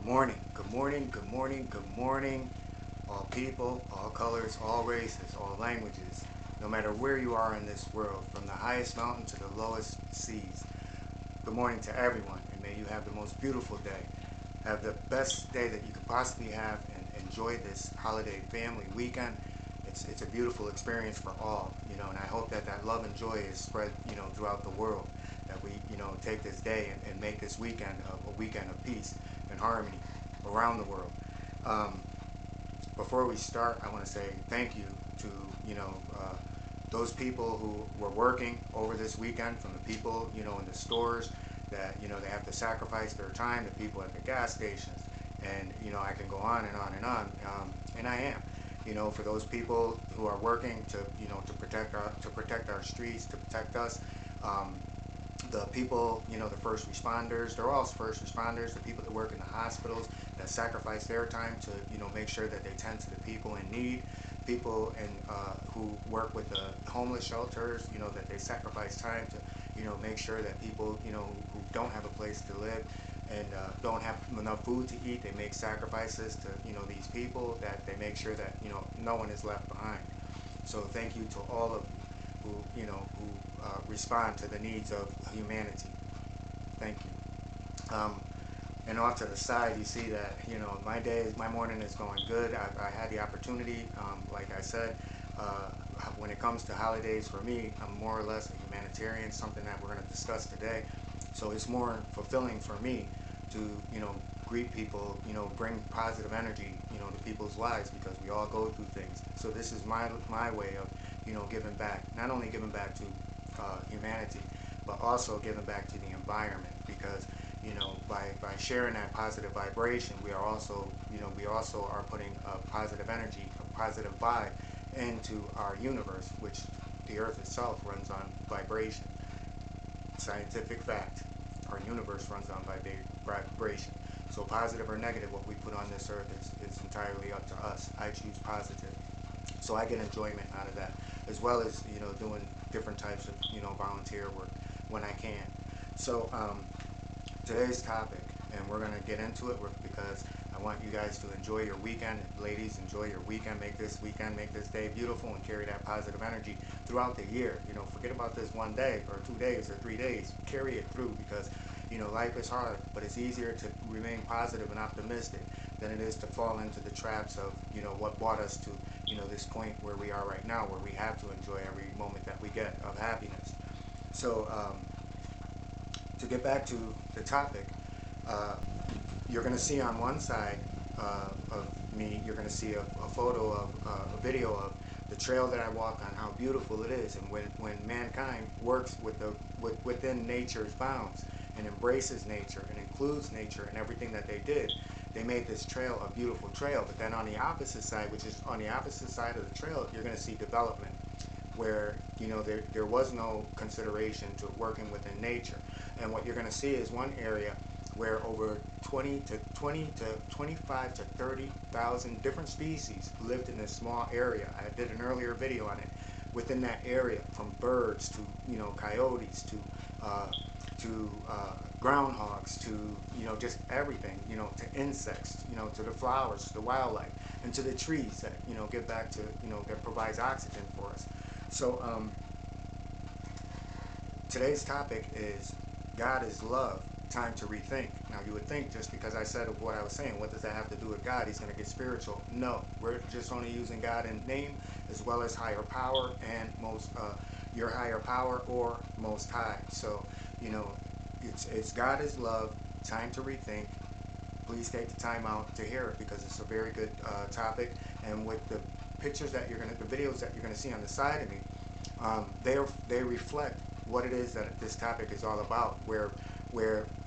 morning, good morning, good morning, good morning, all people, all colors, all races, all languages, no matter where you are in this world, from the highest mountain to the lowest seas. Good morning to everyone, and may you have the most beautiful day. Have the best day that you could possibly have, and enjoy this holiday family weekend. It's a beautiful experience for all, and I hope that love and joy is spread, throughout the world. That we, take this day and make this weekend a weekend of peace and harmony around the world. Before we start, I want to say thank you to, those people who were working over this weekend, from the people, in the stores that, they have to sacrifice their time, the people at the gas stations, and, I can go on and on and on, and I am. For those people who are working to, to protect our streets, to protect us, the people, the first responders, they're all first responders, the people that work in the hospitals, that sacrifice their time to, make sure that they tend to the people in need, people who work with the homeless shelters, that they sacrifice time to, make sure that people, who don't have a place to live and don't have enough food to eat, they make sacrifices to, these people, that they make sure that, no one is left behind. So thank you to all of you who respond to the needs of humanity. Thank you. And off to the side, you see that, my morning is going good. I had the opportunity, like I said, when it comes to holidays, for me, I'm more or less a humanitarian, something that we're going to discuss today. So it's more fulfilling for me to, greet people, bring positive energy, to people's lives, because we all go through things. So this is my way of, giving back, not only giving back to humanity, but also giving back to the environment, because, by sharing that positive vibration, we are also, are putting a positive energy, a positive vibe into our universe, which the earth itself runs on vibration. Scientific fact, our universe runs on vibration. So positive or negative, what we put on this earth is entirely up to us. I choose positive. So I get enjoyment out of that, as well as, doing different types of, volunteer work when I can. So today's topic, and we're going to get into it because I want you guys to enjoy your weekend. Ladies, enjoy your weekend. Make this day beautiful, and carry that positive energy throughout the year. Forget about this one day or 2 days or 3 days. Carry it through, because, life is hard, but it's easier to remain positive and optimistic than it is to fall into the traps of, what brought us to, this point where we are right now, where we have to enjoy every moment that we get of happiness. So, to get back to the topic, you're going to see on one side of me, you're going to see a photo of a video of the trail that I walk on, how beautiful it is. And when mankind works within nature's bounds and embraces nature and includes nature in everything that they did, they made this trail a beautiful trail. But then on the opposite side, which is on the opposite side of the trail, you're going to see development, where there was no consideration to working within nature. And what you're going to see is one area where over 20 to 25 to 30,000 different species lived in this small area. I did an earlier video on it. Within that area, from birds to coyotes to groundhogs to just everything, to insects, to the flowers, to the wildlife, and to the trees that give back to that provides oxygen for us. So today's topic is God is love. Time to rethink. Now, you would think, just because I said what I was saying, what does that have to do with God? He's going to get spiritual. No, we're just only using God in name, as well as higher power and your higher power or most high. So, it's God is love. Time to rethink. Please take the time out to hear it, because it's a very good topic. And with the pictures that the videos that you're going to see on the side of me, they reflect what it is that this topic is all about, where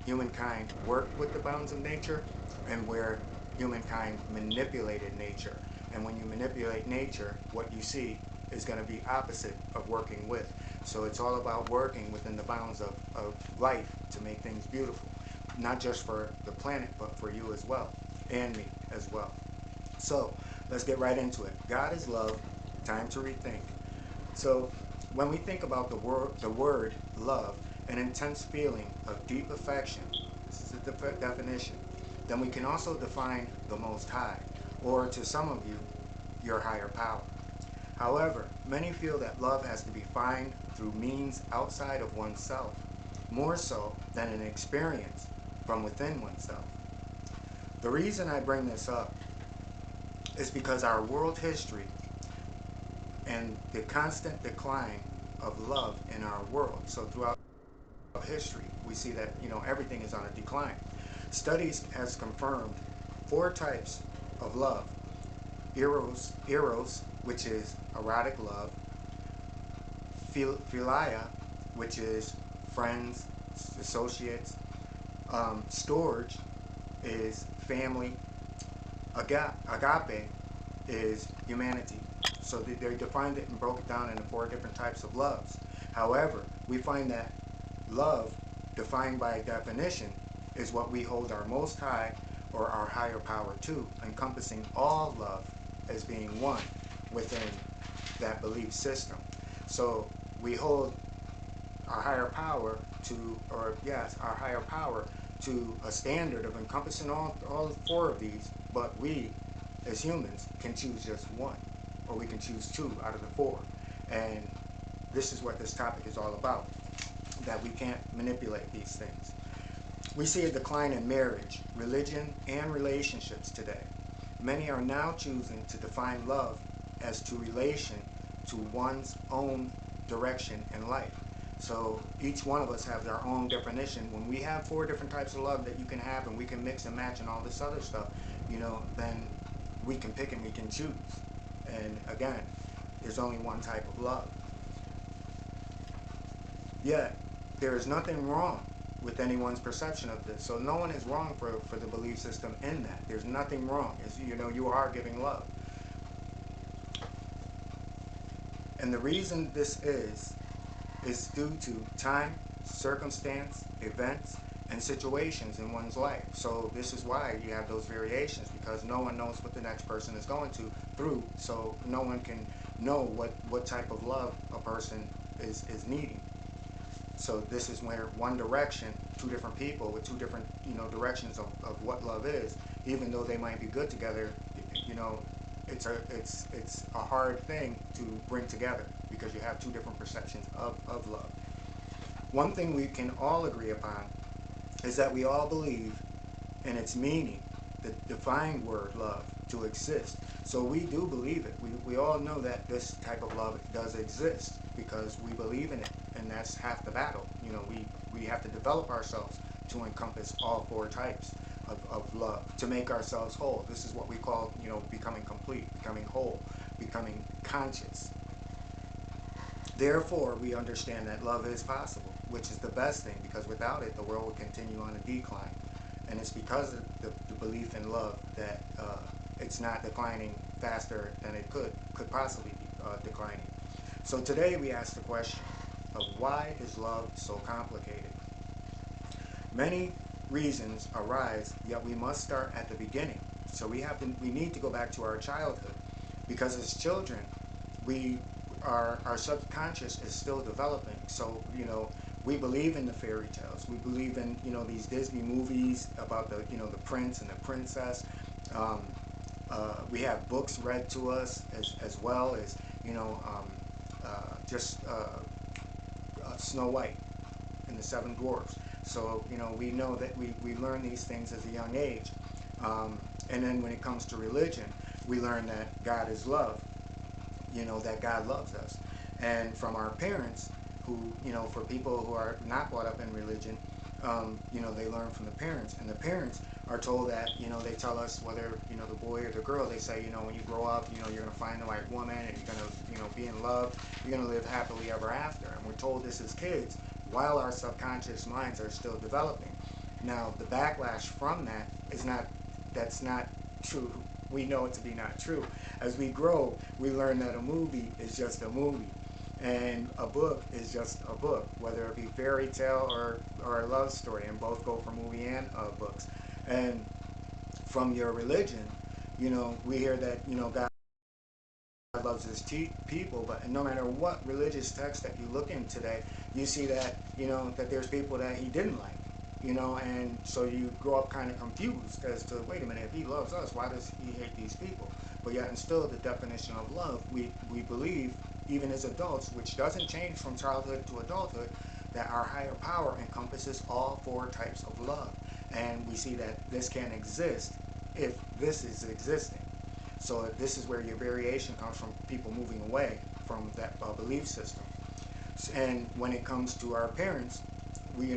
humankind worked with the bounds of nature, and where humankind manipulated nature. And when you manipulate nature, what you see is going to be opposite of working with. So it's all about working within the bounds of life to make things beautiful, not just for the planet, but for you as well, and me as well. So let's get right into it. God is love. Time to rethink. So when we think about the word love, an intense feeling of deep affection, this is the definition, then we can also define the Most High, or to some of you, your higher power. However, many feel that love has to be defined through means outside of oneself, more so than an experience from within oneself. The reason I bring this up is because our world history and the constant decline of love in our world. So throughout history, we see that everything is on a decline. Studies has confirmed 4 types of love: eros, which is erotic love; philia, which is friends, associates; storge is family; agape is humanity. So they defined it and broke it down into 4 different types of loves. However, we find that love, defined by definition, is what we hold our Most High or our higher power to, encompassing all love as being one within that belief system. So we hold our higher power to, our higher power to a standard of encompassing all 4 of these, but we, as humans, can choose just one, or we can choose 2 out of the 4. And this is what this topic is all about, that we can't manipulate these things. We see a decline in marriage, religion, and relationships today. Many are now choosing to define love as to relation to one's own direction in life. So each one of us has our own definition. When we have 4 different types of love that you can have, and we can mix and match and all this other stuff, then we can pick and we can choose. And again, there's only one type of love. Yet, there is nothing wrong with anyone's perception of this. So no one is wrong for the belief system in that. There's nothing wrong. As you are giving love. And the reason this is due to time, circumstance, events, and situations in one's life. So this is why you have those variations, because no one knows what the next person is going through, so no one can know what type of love a person is needing. So this is where one direction, 2 different people with 2 different directions of what love is, even though they might be good together, it's a hard thing to bring together, because you have 2 different perceptions of love. One thing we can all agree upon is that we all believe in its meaning, the defined word love, to exist. So we do believe it. We all know that this type of love does exist, because we believe in it, and that's half the battle. We have to develop ourselves to encompass all 4 types of love, to make ourselves whole. This is what we call, becoming complete, becoming whole, becoming conscious. Therefore, we understand that love is possible, which is the best thing, because without it, the world will continue on a decline. And it's because of the belief in love that it's not declining faster than it could possibly be declining. So today we ask the question of, why is love so complicated? Many reasons arise, yet we must start at the beginning. So we need to go back to our childhood, because as children, our subconscious is still developing. So we believe in the fairy tales. We believe in these Disney movies about the the prince and the princess. We have books read to us as well as Snow White and the 7 Dwarfs. So we know that we learn these things as a young age, and then when it comes to religion, we learn that God is love. That God loves us, and from our parents, who for people who are not brought up in religion, they learn from the parents, and the parents are told that they tell us, whether the boy or the girl, they say when you grow up, you're going to find the right woman, and you're going to be in love, you're going to live happily ever after. And we're told this as kids, while our subconscious minds are still developing. Now the backlash from that is that's not true. We know it to be not true. As we grow, we learn that a movie is just a movie, and a book is just a book, whether it be fairy tale or a love story, and both go for movie and books. And from your religion, we hear that God loves his people, but no matter what religious text that you look in today, you see that that there's people that he didn't like. you know, and so you grow up kind of confused as to, wait a minute, if he loves us, why does he hate these people? But yet and still, the definition of love, we believe, even as adults, which doesn't change from childhood to adulthood, that our higher power encompasses all four types of love. And we see that this can exist if this is existing. So this is where your variation comes from, people moving away from that belief system. And when it comes to our parents, we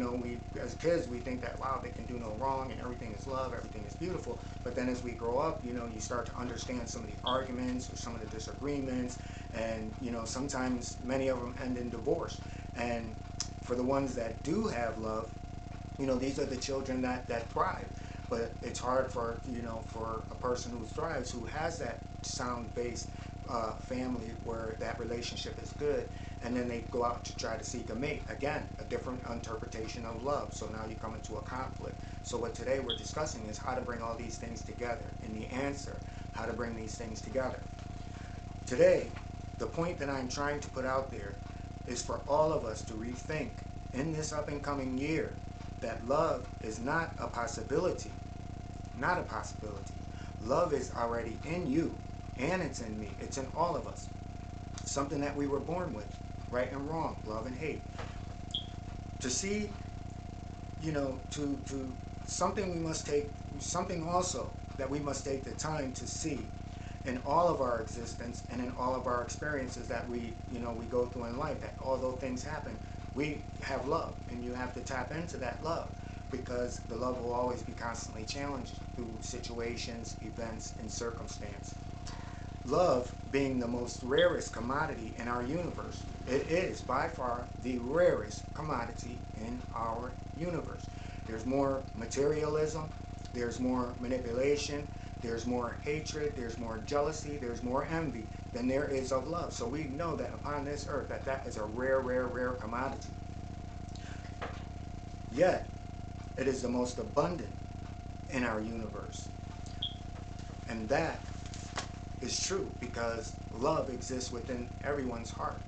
as kids, we think that, wow, they can do no wrong and everything is love, everything is beautiful. But then as we grow up, you start to understand some of the arguments or some of the disagreements, and sometimes many of them end in divorce. And for the ones that do have love, these are the children that thrive. But it's hard for for a person who thrives, who has that sound based family where that relationship is good, and then they go out to try to seek a mate. Again, a different interpretation of love. So now you come into a conflict. So what today we're discussing is how to bring all these things together, and the answer, how to bring these things together. Today, the point that I'm trying to put out there is for all of us to rethink in this up and coming year that love is not a possibility. Not a possibility. Love is already in you, and it's in me. It's in all of us. Something that we were born with, right and wrong, love and hate. To see, to something we must take, something also that we must take the time to see in all of our existence and in all of our experiences that we go through in life, that although things happen, we have love, and you have to tap into that love, because the love will always be constantly challenged through situations, events, and circumstance. Love being the most rarest commodity in our universe. It is by far the rarest commodity in our universe. There's more materialism, there's more manipulation, there's more hatred, there's more jealousy, there's more envy than there is of love. So we know that upon this earth that is a rare, rare, rare commodity. Yet, it is the most abundant in our universe. And that is true because love exists within everyone's heart.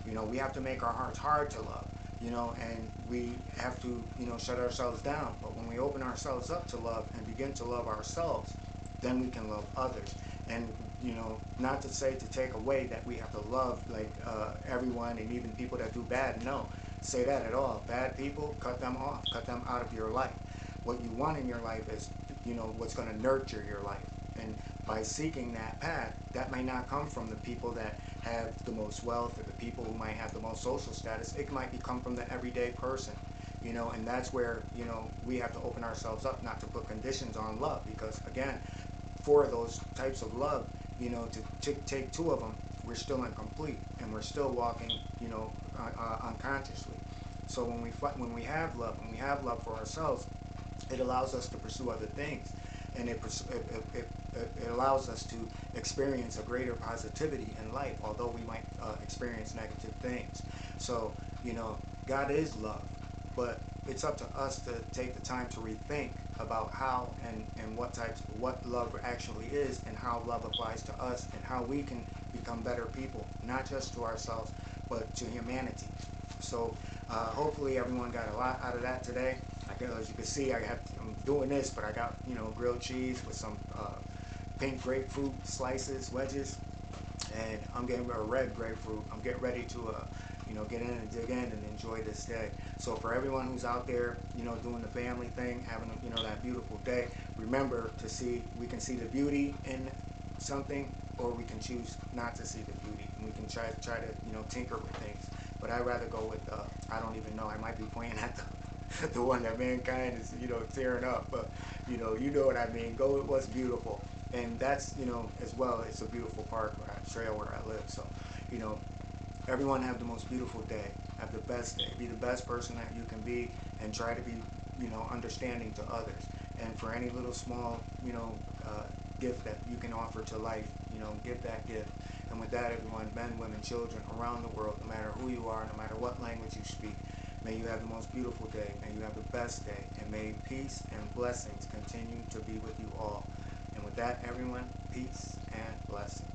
We have to make our hearts hard to love, and we have to, shut ourselves down. But when we open ourselves up to love and begin to love ourselves, then we can love others. And, not to say to take away that we have to love like everyone and even people that do bad. No, say that at all. Bad people, cut them off, cut them out of your life. What you want in your life is, what's going to nurture your life. And by seeking that path, that may not come from the people that have the most wealth or the people who might have the most social status. It might come from the everyday person, and that's where, we have to open ourselves up, not to put conditions on love, because again, for those types of love, to take two of them, we're still incomplete, and we're still walking, unconsciously. So when we have love, when we have love for ourselves, it allows us to pursue other things, and it allows us to experience a greater positivity in life, although we might experience negative things. So, God is love, but it's up to us to take the time to rethink about how and what love actually is, and how love applies to us, and how we can become better people, not just to ourselves, but to humanity. So hopefully everyone got a lot out of that today. As you can see, I'm doing this, but I got grilled cheese with some pink grapefruit slices, wedges, and I'm getting a red grapefruit. I'm getting ready to get in and dig in and enjoy this day. So for everyone who's out there, doing the family thing, having that beautiful day, remember to see, we can see the beauty in something, or we can choose not to see the beauty, and we can try to tinker with things. But I'd rather go with I don't even know, I might be pointing at the one that mankind is tearing up, but you know what I mean. Go with what's beautiful, and that's as well, it's a beautiful park or a trail where I live. So everyone have the most beautiful day, have the best day, be the best person that you can be, and try to be understanding to others. And for any little small gift that you can offer to life, give that gift. And with that, everyone, men, women, children around the world, no matter who you are, no matter what language you speak, may you have the most beautiful day, may you have the best day, and may peace and blessings continue to be with you all. And with that, everyone, peace and blessings.